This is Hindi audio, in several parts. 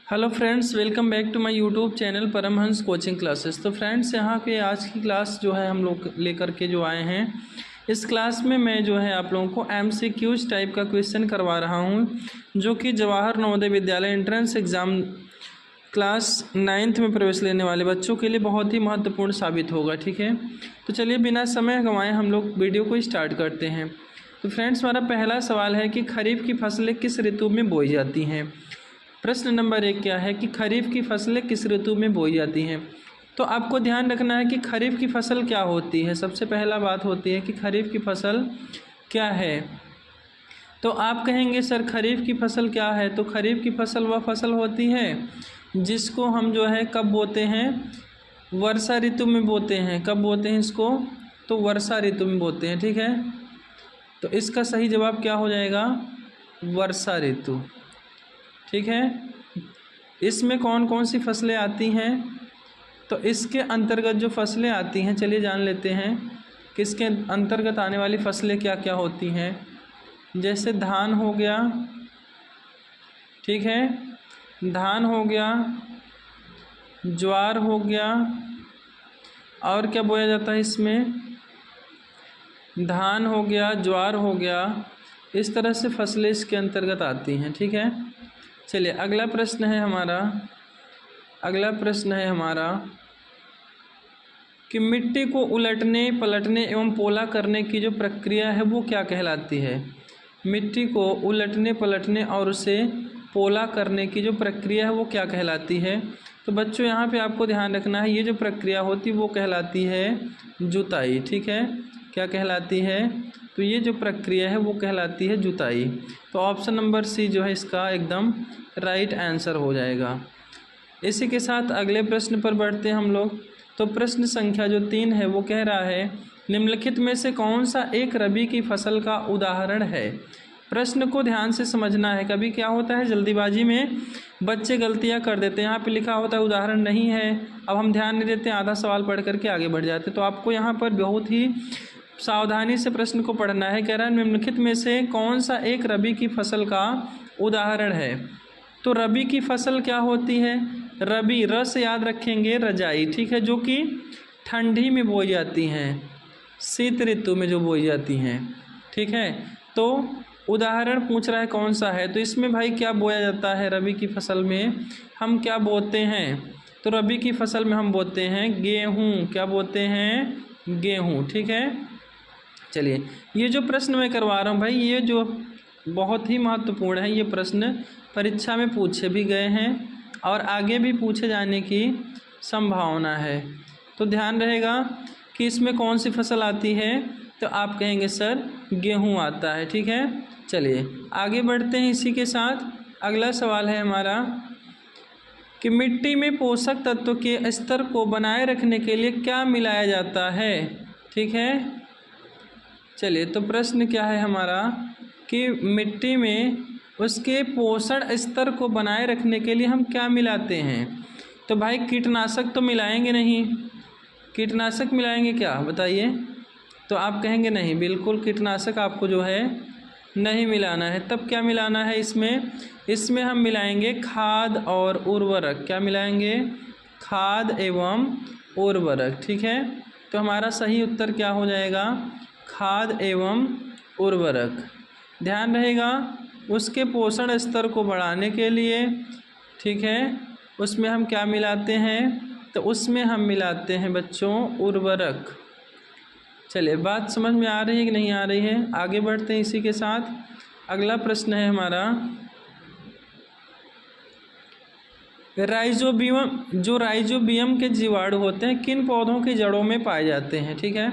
Hello friends, welcome back to my YouTube channel Paramhans coaching classes. तो फ्रेंड्स, यहाँ पे आज की क्लास जो है हम लोग लेकर के जो आए हैं, इस क्लास में मैं जो है आप लोगों को MCQs टाइप का क्वेश्चन करवा रहा हूँ, जो कि Jawahar Navodaya Vidyalaya entrance exam class 9th में प्रवेश लेने वाले बच्चों के लिए बहुत ही महत्वपूर्ण साबित होगा। ठीक है, तो चलिए बिना समय गंवाए हम लोग वीडियो को स्टार्ट करते हैं। तो फ्रेंड्स, हमारा पहला सवाल है कि खरीफ की फसलें किस ऋतु में बोई जाती हैं। प्रश्न नंबर 1 क्या है कि खरीफ की फसलें किस ऋतु में बोई जाती हैं। तो आपको ध्यान रखना है कि खरीफ की फसल क्या होती है। सबसे पहला बात होती है कि खरीफ की फसल क्या है। तो आप कहेंगे सर खरीफ की फसल क्या है, तो खरीफ की फसल वह फसल होती है जिसको हम जो है कब बोते हैं, वर्षा ऋतु में बोते हैं। कब बोते हैं इसको, तो वर्षा ऋतु में बोते हैं। ठीक है, तो इसका सही जवाब क्या हो जाएगा, वर्षा ऋतु। ठीक है, इसमें कौन कौन सी फसलें आती हैं, तो इसके अंतर्गत जो फसलें आती हैं, चलिए जान लेते हैं कि इसके अंतर्गत आने वाली फसलें क्या क्या होती हैं। जैसे धान हो गया, ठीक है, धान हो गया, ज्वार हो गया, और क्या बोया जाता है इसमें, धान हो गया, ज्वार हो गया, इस तरह से फसलें इसके अंतर्गत आती हैं। ठीक है, चलिए अगला प्रश्न है हमारा कि मिट्टी को उलटने पलटने एवं पोला करने की जो प्रक्रिया है वो क्या कहलाती है। मिट्टी को उलटने पलटने और उसे पोला करने की जो प्रक्रिया है वो क्या कहलाती है। तो बच्चों यहाँ पे आपको ध्यान रखना है, ये जो प्रक्रिया होती है वो कहलाती है जुताई। ठीक है, क्या कहलाती है, तो ये जो प्रक्रिया है वो कहलाती है जुताई। तो ऑप्शन नंबर सी जो है इसका एकदम राइट आंसर हो जाएगा। इसी के साथ अगले प्रश्न पर बढ़ते हैं हम लोग। तो प्रश्न संख्या जो 3 है वो कह रहा है निम्नलिखित में से कौन सा एक रबी की फसल का उदाहरण है। प्रश्न को ध्यान से समझना है। कभी क्या होता है, जल्दीबाजी में बच्चे गलतियां कर देते हैं। यहाँ पे लिखा होता है उदाहरण नहीं है, अब हम ध्यान नहीं देते, आधा सवाल पढ़ करके आगे बढ़ जाते। तो आपको यहाँ पर बहुत ही सावधानी से प्रश्न को पढ़ना है। कह रहा है निम्नलिखित में से कौन सा एक रबी की फसल का उदाहरण है। तो रबी की फसल क्या होती है, रबी रस याद रखेंगे रजाई, ठीक है, जो कि ठंडी में बोई जाती हैं, शीत ऋतु में जो बोई जाती हैं। ठीक है, तो उदाहरण पूछ रहा है कौन सा है, तो इसमें भाई क्या बोया जाता है रबी की फसल में, हम क्या बोते हैं, तो रबी की फसल में हम बोते हैं गेहूँ। क्या बोते हैं, गेहूँ। ठीक है, चलिए ये जो प्रश्न मैं करवा रहा हूँ भाई, ये जो बहुत ही महत्वपूर्ण है, ये प्रश्न परीक्षा में पूछे भी गए हैं और आगे भी पूछे जाने की संभावना है। तो ध्यान रहेगा कि इसमें कौन सी फसल आती है, तो आप कहेंगे सर गेहूं आता है। ठीक है, चलिए आगे बढ़ते हैं। इसी के साथ अगला सवाल है हमारा कि मिट्टी में पोषक तत्व के स्तर को बनाए रखने के लिए क्या मिलाया जाता है। ठीक है, चलिए तो प्रश्न क्या है हमारा कि मिट्टी में उसके पोषण स्तर को बनाए रखने के लिए हम क्या मिलाते हैं। तो भाई कीटनाशक तो मिलाएंगे नहीं, कीटनाशक मिलाएंगे क्या बताइए, तो आप कहेंगे नहीं, बिल्कुल कीटनाशक आपको जो है नहीं मिलाना है। तब क्या मिलाना है इसमें हम मिलाएंगे खाद और उर्वरक। क्या मिलाएंगे, खाद एवं उर्वरक। ठीक है, तो हमारा सही उत्तर क्या हो जाएगा, खाद एवं उर्वरक। ध्यान रहेगा उसके पोषण स्तर को बढ़ाने के लिए, ठीक है, उसमें हम क्या मिलाते हैं, तो उसमें हम मिलाते हैं बच्चों उर्वरक। चलिए बात समझ में आ रही है कि नहीं आ रही है, आगे बढ़ते हैं। इसी के साथ अगला प्रश्न है हमारा राइजोबियम के जीवाणु होते हैं किन पौधों की जड़ों में पाए जाते हैं। ठीक है,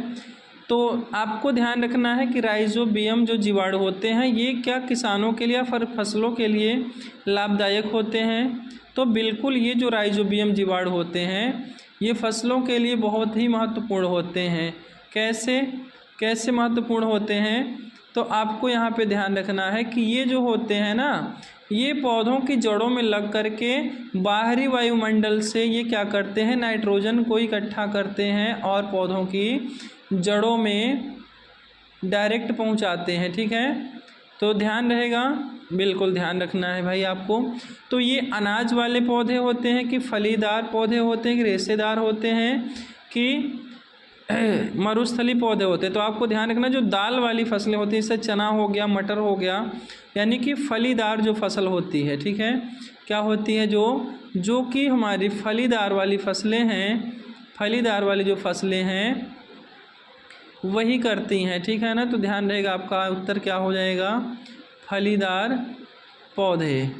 तो आपको ध्यान रखना है कि राइजोबियम जो जीवाणु होते हैं ये क्या किसानों के लिए या फसलों के लिए लाभदायक होते हैं। तो बिल्कुल ये जो राइजोबियम जीवाणु होते हैं ये फसलों के लिए बहुत ही महत्वपूर्ण होते हैं। कैसे महत्वपूर्ण होते हैं, तो आपको यहाँ पे ध्यान रखना है कि ये जो होते हैं ना, ये पौधों की जड़ों में लग करके बाहरी वायुमंडल से ये क्या करते हैं, नाइट्रोजन को इकट्ठा करते हैं और पौधों की जड़ों में डायरेक्ट पहुंचाते हैं। ठीक है, तो ध्यान रहेगा, बिल्कुल ध्यान रखना है भाई आपको। तो ये अनाज वाले पौधे होते हैं कि फलीदार पौधे होते हैं कि रेशेदार होते हैं कि मरुस्थली पौधे होते हैं। तो आपको ध्यान रखना, जो दाल वाली फसलें होती हैं, जैसे चना हो गया, मटर हो गया, यानी कि फलीदार जो फसल होती है, ठीक है, क्या होती है, जो कि हमारी फलीदार वाली फसलें हैं, फलीदार वाली जो फसलें हैं वही करती हैं, ठीक है ना। तो ध्यान रहेगा, आपका उत्तर क्या हो जाएगा, फलीदार पौधे।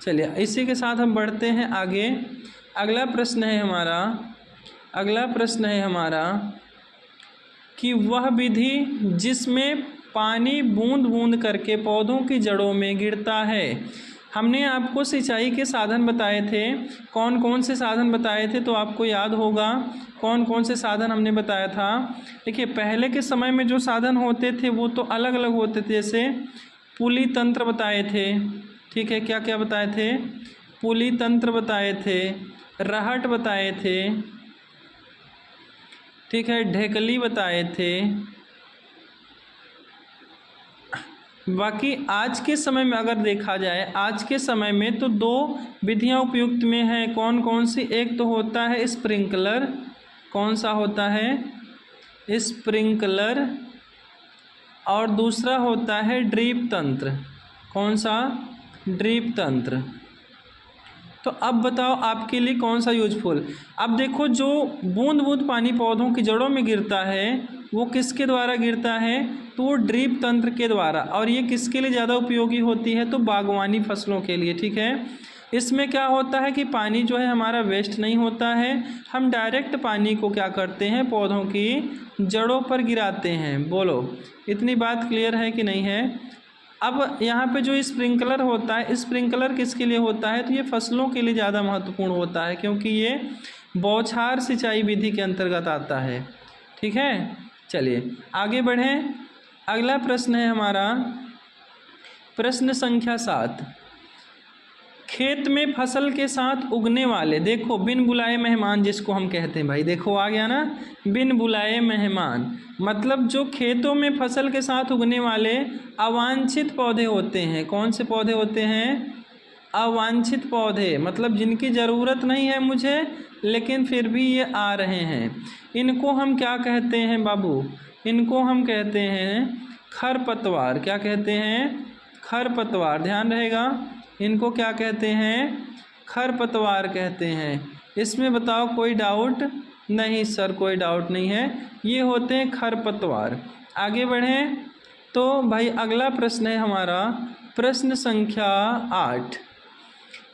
चलिए इसी के साथ हम बढ़ते हैं आगे। अगला प्रश्न है हमारा कि वह विधि जिसमें पानी बूंद बूंद करके पौधों की जड़ों में गिरता है। हमने आपको सिंचाई के साधन बताए थे, कौन कौन से साधन बताए थे, तो आपको याद होगा कौन कौन से साधन हमने बताया था। देखिए पहले के समय में जो साधन होते थे वो तो अलग अलग होते थे, जैसे पुली तंत्र बताए थे, ठीक है, क्या क्या बताए थे, पुली तंत्र बताए थे, रहट बताए थे, ठीक है, ढेकली बताए थे। बाकी आज के समय में अगर देखा जाए, आज के समय में तो दो विधियां उपयुक्त में हैं, कौन कौन सी, एक तो होता है स्प्रिंकलर, कौन सा होता है स्प्रिंकलर, और दूसरा होता है ड्रिप तंत्र, कौन सा, ड्रिप तंत्र। तो अब बताओ आपके लिए कौन सा यूजफुल। अब देखो जो बूंद बूंद पानी पौधों की जड़ों में गिरता है वो किसके द्वारा गिरता है, तो वो ड्रिप तंत्र के द्वारा। और ये किसके लिए ज़्यादा उपयोगी होती है, तो बागवानी फसलों के लिए, ठीक है। इसमें क्या होता है कि पानी जो है हमारा वेस्ट नहीं होता है, हम डायरेक्ट पानी को क्या करते हैं, पौधों की जड़ों पर गिराते हैं। बोलो इतनी बात क्लियर है कि नहीं है। अब यहाँ पे जो स्प्रिंकलर होता है, स्प्रिंकलर किसके लिए होता है, तो ये फसलों के लिए ज़्यादा महत्वपूर्ण होता है, क्योंकि ये बौछार सिंचाई विधि के अंतर्गत आता है, ठीक है। चलिए आगे बढ़ें। अगला प्रश्न है हमारा प्रश्न संख्या 7। खेत में फसल के साथ उगने वाले, देखो बिन बुलाए मेहमान जिसको हम कहते हैं भाई, देखो आ गया ना, बिन बुलाए मेहमान, मतलब जो खेतों में फसल के साथ उगने वाले अवांछित पौधे होते हैं। कौन से पौधे होते हैं, अवांछित पौधे, मतलब जिनकी ज़रूरत नहीं है मुझे लेकिन फिर भी ये आ रहे हैं, इनको हम क्या कहते हैं बाबू, इनको हम कहते हैं खरपतवार। क्या कहते हैं, खरपतवार, ध्यान रहेगा, इनको क्या कहते हैं, खरपतवार कहते हैं। इसमें बताओ कोई डाउट नहीं सर, कोई डाउट नहीं है, ये होते हैं खरपतवार। आगे बढ़ें तो भाई अगला प्रश्न है हमारा प्रश्न संख्या 8।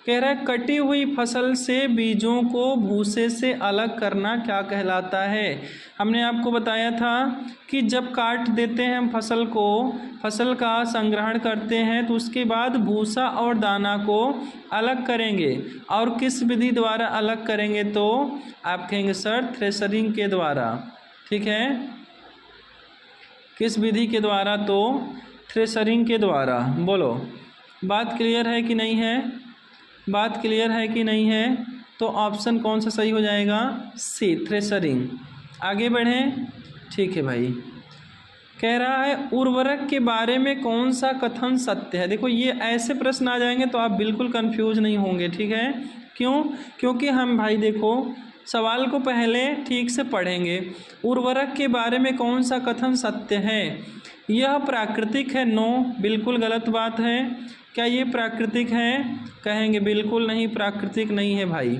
कह रहा है कटी हुई फसल से बीजों को भूसे से अलग करना क्या कहलाता है। हमने आपको बताया था कि जब काट देते हैं हम फसल को, फसल का संग्रहण करते हैं तो उसके बाद भूसा और दाना को अलग करेंगे, और किस विधि द्वारा अलग करेंगे, तो आप कहेंगे सर थ्रेशरिंग के द्वारा, ठीक है, किस विधि के द्वारा, तो थ्रेशरिंग के द्वारा। बोलो बात क्लियर है कि नहीं है, बात क्लियर है कि नहीं है, तो ऑप्शन कौन सा सही हो जाएगा, सी, थ्रेशरिंग। आगे बढ़ें, ठीक है भाई। कह रहा है उर्वरक के बारे में कौन सा कथन सत्य है। देखो ये ऐसे प्रश्न आ जाएंगे तो आप बिल्कुल कंफ्यूज नहीं होंगे, ठीक है, क्यों, क्योंकि हम भाई देखो सवाल को पहले ठीक से पढ़ेंगे। उर्वरक के बारे में कौन सा कथन सत्य है, यह प्राकृतिक है, नो, बिल्कुल गलत बात है। क्या ये प्राकृतिक है, कहेंगे बिल्कुल नहीं, प्राकृतिक नहीं है भाई।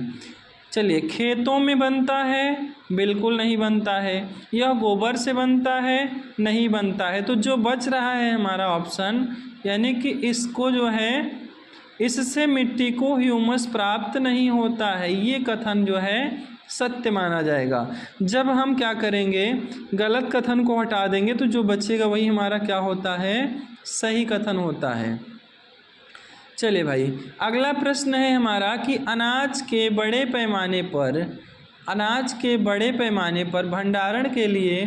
चलिए खेतों में बनता है, बिल्कुल नहीं बनता है। यह गोबर से बनता है, नहीं बनता है। तो जो बच रहा है हमारा ऑप्शन, यानी कि इसको जो है, इससे मिट्टी को ह्यूमस प्राप्त नहीं होता है, ये कथन जो है सत्य माना जाएगा। जब हम क्या करेंगे, गलत कथन को हटा देंगे तो जो बचेगा वही हमारा क्या होता है, सही कथन होता है। चलिए भाई अगला प्रश्न है हमारा कि अनाज के बड़े पैमाने पर भंडारण के लिए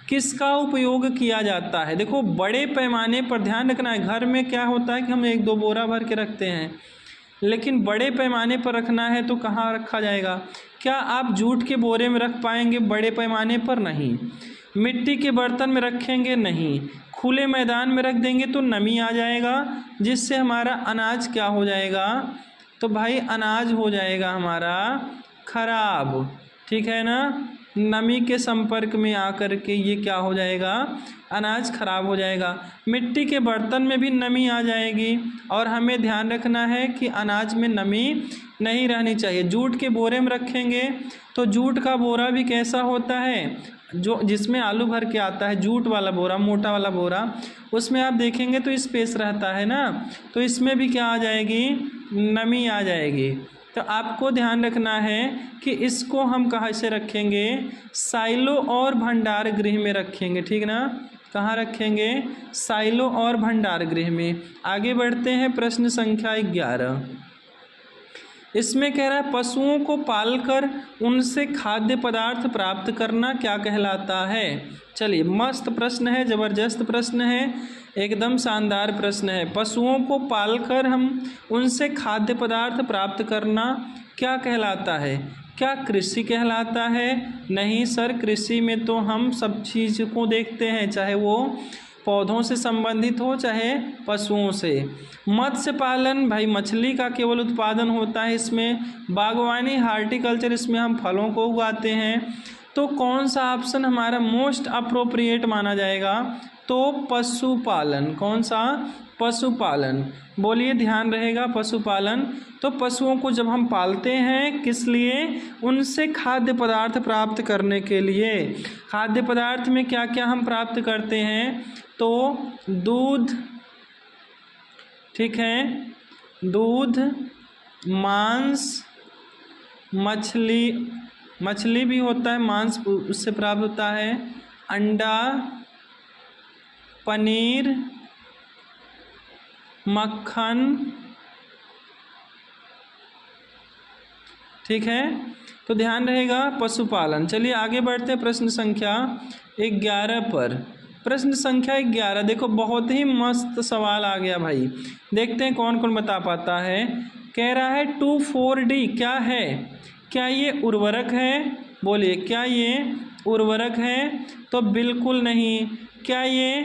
किसका उपयोग किया जाता है। देखो बड़े पैमाने पर ध्यान रखना है, घर में क्या होता है कि हम 1-2 बोरा भर के रखते हैं, लेकिन बड़े पैमाने पर रखना है तो कहाँ रखा जाएगा। क्या आप जूट के बोरे में रख पाएंगे बड़े पैमाने पर, नहीं। मिट्टी के बर्तन में रखेंगे नहीं, खुले मैदान में रख देंगे तो नमी आ जाएगा, जिससे हमारा अनाज क्या हो जाएगा, तो भाई अनाज हो जाएगा हमारा खराब, ठीक है ना। नमी के संपर्क में आकर के ये क्या हो जाएगा, अनाज खराब हो जाएगा। मिट्टी के बर्तन में भी नमी आ जाएगी और हमें ध्यान रखना है कि अनाज में नमी नहीं रहनी चाहिए। जूट के बोरे में रखेंगे तो जूट का बोरा भी कैसा होता है, जो जिसमें आलू भर के आता है, जूट वाला बोरा, मोटा वाला बोरा, उसमें आप देखेंगे तो स्पेस रहता है ना, तो इसमें भी क्या आ जाएगी, नमी आ जाएगी। तो आपको ध्यान रखना है कि इसको हम कहाँ से रखेंगे, साइलो और भंडार गृह में रखेंगे, ठीक ना। कहाँ रखेंगे, साइलो और भंडार गृह में। आगे बढ़ते हैं प्रश्न संख्या 11। इसमें कह रहा है पशुओं को पालकर उनसे खाद्य पदार्थ प्राप्त करना क्या कहलाता है। चलिए, मस्त प्रश्न है, ज़बरदस्त प्रश्न है, एकदम शानदार प्रश्न है। पशुओं को पालकर हम उनसे खाद्य पदार्थ प्राप्त करना क्या कहलाता है, क्या कृषि कहलाता है। नहीं सर, कृषि में तो हम सब चीज़ को देखते हैं, चाहे वो पौधों से संबंधित हो चाहे पशुओं से। मत्स्य पालन भाई मछली का केवल उत्पादन होता है इसमें। बागवानी हार्टिकल्चर, इसमें हम फलों को उगाते हैं। तो कौन सा ऑप्शन हमारा मोस्ट अप्रोप्रिएट माना जाएगा, तो पशुपालन। कौन सा, पशुपालन। बोलिए, ध्यान रहेगा, पशुपालन। तो पशुओं को जब हम पालते हैं किस लिए, उनसे खाद्य पदार्थ प्राप्त करने के लिए। खाद्य पदार्थ में क्या क्या हम प्राप्त करते हैं, तो दूध, ठीक है, दूध, मांस, मछली भी होता है, मांस उससे प्राप्त होता है, अंडा, पनीर, मक्खन, ठीक है। तो ध्यान रहेगा पशुपालन। चलिए आगे बढ़ते हैं प्रश्न संख्या 11 पर। प्रश्न संख्या 11 देखो, बहुत ही मस्त सवाल आ गया भाई, देखते हैं कौन कौन बता पाता है। कह रहा है 2,4-D क्या है, क्या ये उर्वरक है। बोलिए, क्या ये उर्वरक है, तो बिल्कुल नहीं। क्या ये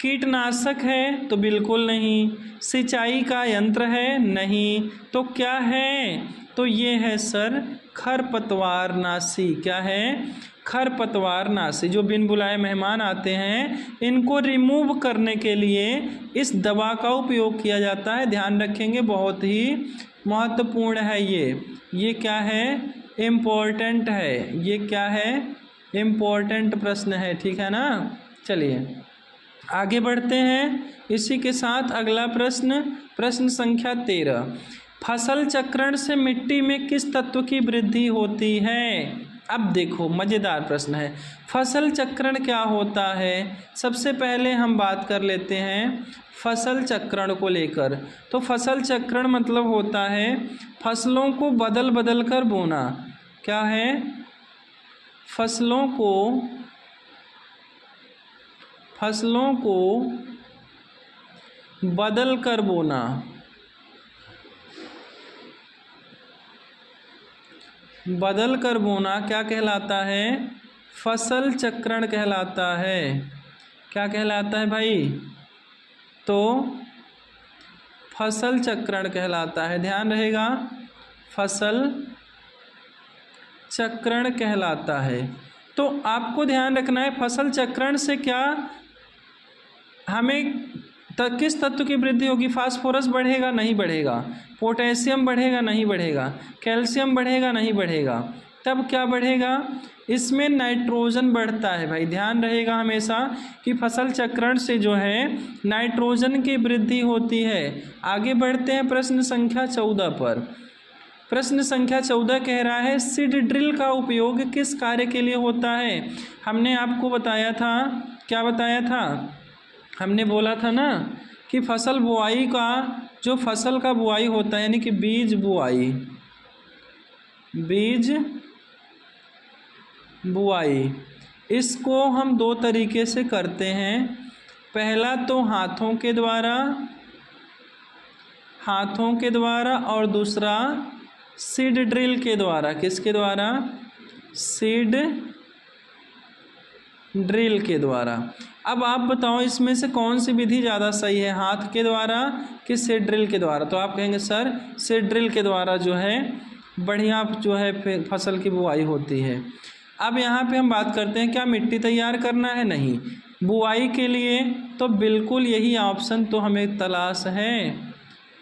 कीटनाशक है, तो बिल्कुल नहीं। सिंचाई का यंत्र है, नहीं। तो क्या है, तो ये है सर खरपतवारनाशी। क्या है, खरपतवारनाशी। जो बिन बुलाए मेहमान आते हैं, इनको रिमूव करने के लिए इस दवा का उपयोग किया जाता है। ध्यान रखेंगे, बहुत ही महत्वपूर्ण है ये क्या है, इम्पोर्टेंट है। ये क्या है, इम्पोर्टेंट प्रश्न है, ठीक है ना। चलिए आगे बढ़ते हैं। इसी के साथ अगला प्रश्न, प्रश्न संख्या 13। फसल चक्रण से मिट्टी में किस तत्व की वृद्धि होती है। अब देखो, मज़ेदार प्रश्न है। फसल चक्रण क्या होता है, सबसे पहले हम बात कर लेते हैं फसल चक्रण को लेकर। तो फसल चक्रण मतलब होता है फसलों को बदल बदल कर बोना। क्या है, फसलों को बदल कर बोना। बदल कर बोना क्या कहलाता है, फसल चक्रण कहलाता है। क्या कहलाता है भाई, तो फसल चक्रण कहलाता है। ध्यान रहेगा, फसल चक्रण कहलाता है। तो आपको ध्यान रखना है फसल चक्रण से क्या हमें किस तत्व की वृद्धि होगी। फास्फोरस बढ़ेगा, नहीं बढ़ेगा। पोटेशियम बढ़ेगा, नहीं बढ़ेगा। कैल्शियम बढ़ेगा, नहीं बढ़ेगा। तब क्या बढ़ेगा, इसमें नाइट्रोजन बढ़ता है भाई। ध्यान रहेगा हमेशा कि फसल चक्रण से जो है नाइट्रोजन की वृद्धि होती है। आगे बढ़ते हैं प्रश्न संख्या 14 पर। प्रश्न संख्या 14 कह रहा है सीड ड्रिल का उपयोग किस कार्य के लिए होता है। हमने आपको बताया था, क्या बताया था, हमने बोला था ना कि फसल बुआई का, जो फसल का बुआई होता है यानी कि बीज बुआई, इसको हम दो तरीके से करते हैं। पहला तो हाथों के द्वारा और दूसरा सीड ड्रिल के द्वारा। किसके द्वारा, सीड ड्रिल के द्वारा। अब आप बताओ इसमें से कौन सी विधि ज़्यादा सही है, हाथ के द्वारा कि सीड ड्रिल के द्वारा? तो आप कहेंगे सर सीड ड्रिल के द्वारा जो है बढ़िया जो है फसल की बुआई होती है। अब यहाँ पे हम बात करते हैं क्या मिट्टी तैयार करना है? नहीं, बुआई के लिए तो बिल्कुल यही ऑप्शन तो हमें तलाश है,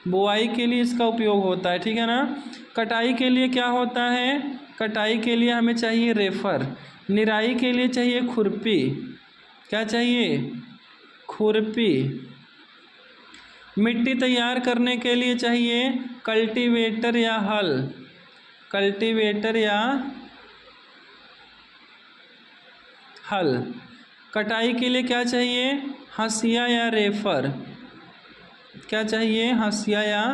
बुआई के लिए इसका उपयोग होता है, ठीक है ना। कटाई के लिए क्या होता है? कटाई के लिए हमें चाहिए रेफर, निराई के लिए चाहिए खुरपी, क्या चाहिए? खुरपी। मिट्टी तैयार करने के लिए चाहिए कल्टीवेटर या हल, कल्टीवेटर या हल। कटाई के लिए क्या चाहिए? हंसिया या रेफर, क्या चाहिए? हंसिया या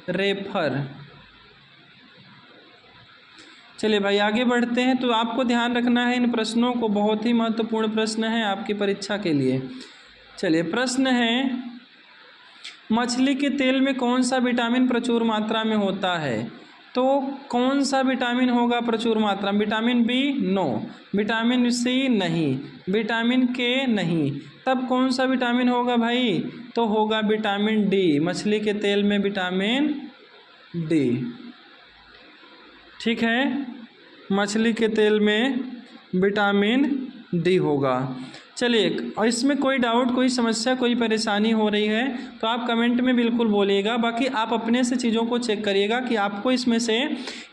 रेफर। चलिए भाई आगे बढ़ते हैं। तो आपको ध्यान रखना है इन प्रश्नों को, बहुत ही महत्वपूर्ण प्रश्न है आपकी परीक्षा के लिए। चलिए प्रश्न है, मछली के तेल में कौन सा विटामिन प्रचुर मात्रा में होता है? तो कौन सा विटामिन होगा प्रचुर मात्रा में? Vitamin B? No. Vitamin C? नहीं। विटामिन के? नहीं। तब कौन सा विटामिन होगा भाई? तो होगा विटामिन डी, मछली के तेल में विटामिन डी, ठीक है, मछली के तेल में विटामिन डी होगा। चलिए, और इसमें कोई डाउट, कोई समस्या, कोई परेशानी हो रही है तो आप कमेंट में बिल्कुल बोलिएगा। बाकी आप अपने से चीज़ों को चेक करिएगा कि आपको इसमें से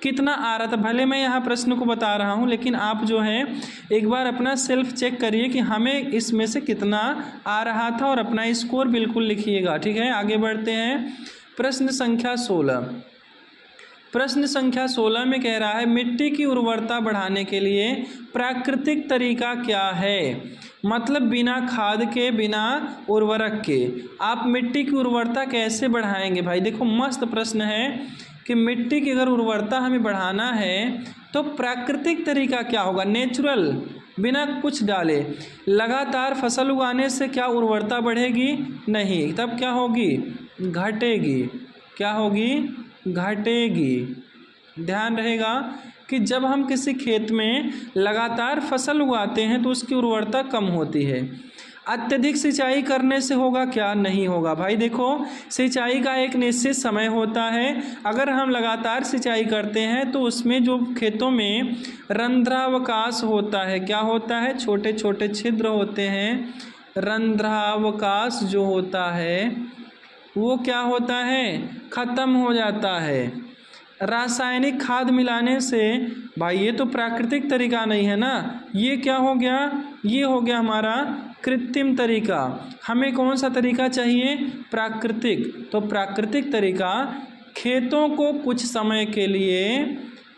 कितना आ रहा था। भले मैं यहाँ प्रश्न को बता रहा हूँ, लेकिन आप जो है एक बार अपना सेल्फ चेक करिए कि हमें इसमें से कितना आ रहा था और अपना स्कोर बिल्कुल लिखिएगा, ठीक है। आगे बढ़ते हैं। प्रश्न संख्या 16। प्रश्न संख्या 16 में कह रहा है मिट्टी की उर्वरता बढ़ाने के लिए प्राकृतिक तरीका क्या है? मतलब बिना खाद के, बिना उर्वरक के आप मिट्टी की उर्वरता कैसे बढ़ाएंगे? भाई देखो मस्त प्रश्न है कि मिट्टी की अगर उर्वरता हमें बढ़ाना है तो प्राकृतिक तरीका क्या होगा? नेचुरल, बिना कुछ डाले लगातार फसल उगाने से क्या उर्वरता बढ़ेगी? नहीं। तब क्या होगी? घटेगी। क्या होगी? घटेगी। ध्यान रहेगा कि जब हम किसी खेत में लगातार फसल उगाते हैं तो उसकी उर्वरता कम होती है। अत्यधिक सिंचाई करने से होगा क्या? नहीं होगा। भाई देखो सिंचाई का एक निश्चित समय होता है, अगर हम लगातार सिंचाई करते हैं तो उसमें जो खेतों में रंध्रावकाश होता है, क्या होता है? छोटे छोटे छिद्र होते हैं, रंध्रावकाश जो होता है वो क्या होता है? ख़त्म हो जाता है। रासायनिक खाद मिलाने से भाई ये तो प्राकृतिक तरीका नहीं है ना, ये क्या हो गया? ये हो गया हमारा कृत्रिम तरीका। हमें कौन सा तरीका चाहिए? प्राकृतिक। तो प्राकृतिक तरीका खेतों को कुछ समय के लिए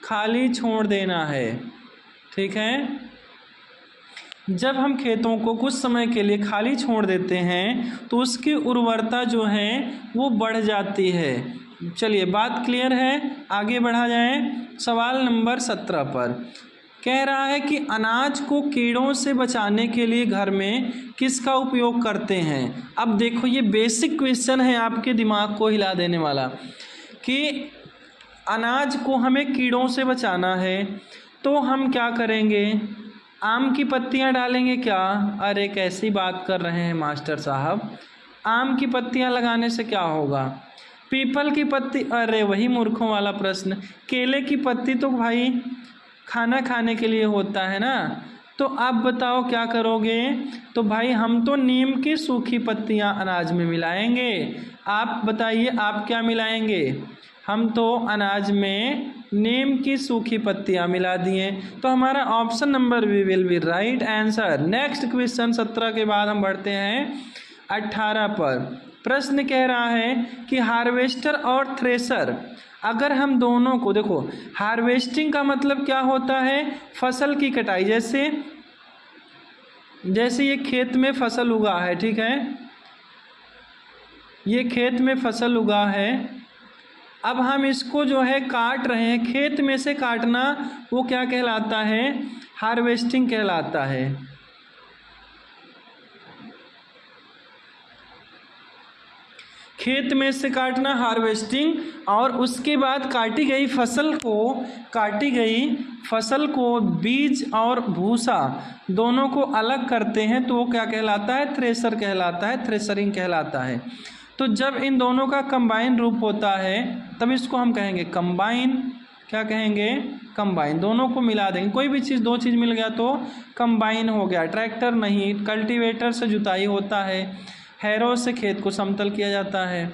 खाली छोड़ देना है, ठीक है। जब हम खेतों को कुछ समय के लिए खाली छोड़ देते हैं तो उसकी उर्वरता जो है वो बढ़ जाती है। चलिए बात क्लियर है, आगे बढ़ा जाए। सवाल नंबर 17 पर कह रहा है कि अनाज को कीड़ों से बचाने के लिए घर में किसका उपयोग करते हैं? अब देखो ये बेसिक क्वेश्चन है आपके दिमाग को हिला देने वाला कि अनाज को हमें कीड़ों से बचाना है तो हम क्या करेंगे? आम की पत्तियां डालेंगे क्या? अरे कैसी बात कर रहे हैं मास्टर साहब, आम की पत्तियां लगाने से क्या होगा? पीपल की पत्ती? अरे वही मूर्खों वाला प्रश्न। केले की पत्ती तो भाई खाना खाने के लिए होता है ना, तो आप बताओ क्या करोगे? तो भाई हम तो नीम की सूखी पत्तियां अनाज में मिलाएंगे। आप बताइए आप क्या मिलाएंगे? हम तो अनाज में नीम की सूखी पत्तियां मिला दिए, तो हमारा option number B will be right answer. Next question 17 के बाद हम बढ़ते हैं 18 पर। प्रश्न कह रहा है कि हार्वेस्टर और थ्रेशर, अगर हम दोनों को देखो, हार्वेस्टिंग का मतलब क्या होता है? फसल की कटाई। जैसे ये खेत में फसल उगा है, ठीक है, ये खेत में फसल उगा है, अब हम इसको जो है काट रहे हैं, खेत में से काटना वो क्या कहलाता है? हार्वेस्टिंग कहलाता है। खेत में से काटना हार्वेस्टिंग, और उसके बाद काटी गई फसल को बीज और भूसा दोनों को अलग करते हैं तो वो क्या कहलाता है? थ्रेशर कहलाता है, थ्रेशरिंग कहलाता है। तो जब इन दोनों का कंबाइन रूप होता है तब इसको हम कहेंगे कंबाइन। क्या कहेंगे? कंबाइन। दोनों को मिला देंगे, कोई भी चीज़, दो चीज़ मिल गया तो कंबाइन हो गया। ट्रैक्टर नहीं, कल्टीवेटर से जुताई होता है, हैरो से खेत को समतल किया जाता है।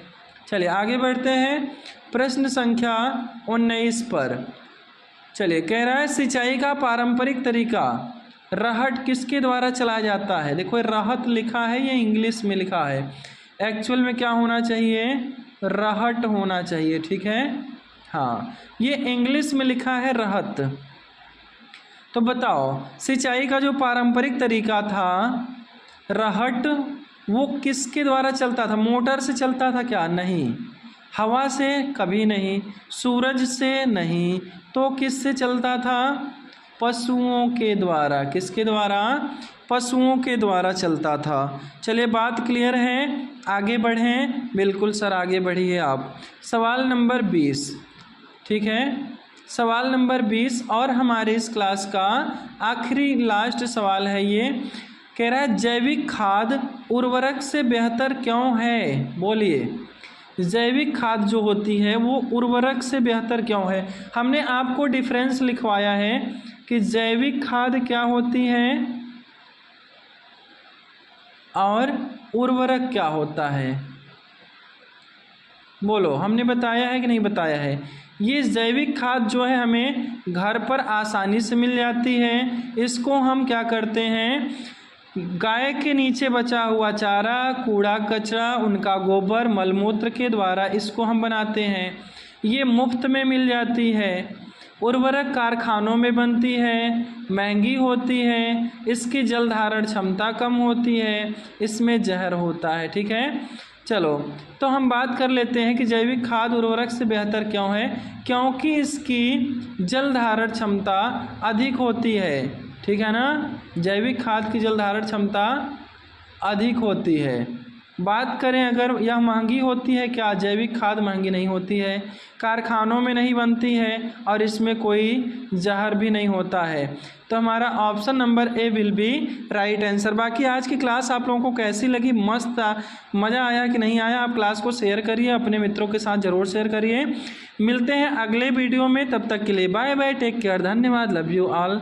चलिए आगे बढ़ते हैं प्रश्न संख्या 19 पर। चलिए कह रहा है सिंचाई का पारंपरिक तरीका रहट किसके द्वारा चलाया जाता है? देखो रहत लिखा है, ये इंग्लिश में लिखा है, एक्चुअल में क्या होना चाहिए? रहट होना चाहिए, ठीक है। हाँ, ये इंग्लिश में लिखा है रहत। तो बताओ सिंचाई का जो पारंपरिक तरीका था रहट, वो किसके द्वारा चलता था? मोटर से चलता था क्या? नहीं। हवा से? कभी नहीं। सूरज से? नहीं। तो किससे चलता था? पशुओं के द्वारा। किसके द्वारा? पशुओं के द्वारा चलता था। चलिए बात क्लियर है, आगे बढ़ें। बिल्कुल सर, आगे बढ़िए आप। सवाल नंबर 20, ठीक है, सवाल नंबर 20 और हमारे इस क्लास का आखिरी लास्ट सवाल है। ये कह रहा है जैविक खाद उर्वरक से बेहतर क्यों है? बोलिए, जैविक खाद जो होती है वो उर्वरक से बेहतर क्यों है? हमने आपको डिफरेंस लिखवाया है कि जैविक खाद क्या होती है और उर्वरक क्या होता है। बोलो, हमने बताया है कि नहीं बताया है? ये जैविक खाद जो है हमें घर पर आसानी से मिल जाती है। इसको हम क्या करते हैं? गाय के नीचे बचा हुआ चारा, कूड़ा कचरा, उनका गोबर, मलमूत्र के द्वारा इसको हम बनाते हैं। ये मुफ्त में मिल जाती है। उर्वरक कारखानों में बनती है, महंगी होती है, इसकी जल धारण क्षमता कम होती है, इसमें जहर होता है, ठीक है। चलो तो हम बात कर लेते हैं कि जैविक खाद उर्वरक से बेहतर क्यों है। क्योंकि इसकी जल धारण क्षमता अधिक होती है, ठीक है ना। जैविक खाद की जल धारण क्षमता अधिक होती है। बात करें अगर यह महंगी होती है, क्या जैविक खाद महंगी नहीं होती है, कारखानों में नहीं बनती है और इसमें कोई जहर भी नहीं होता है। तो हमारा option number A will be right answer. बाकी आज की क्लास आप लोगों को कैसी लगी? मस्त, मज़ा आया कि नहीं आया? आप क्लास को शेयर करिए, अपने मित्रों के साथ ज़रूर शेयर करिए। मिलते हैं अगले वीडियो में, तब तक के लिए बाय बाय, टेक केयर, धन्यवाद, लव यू ऑल।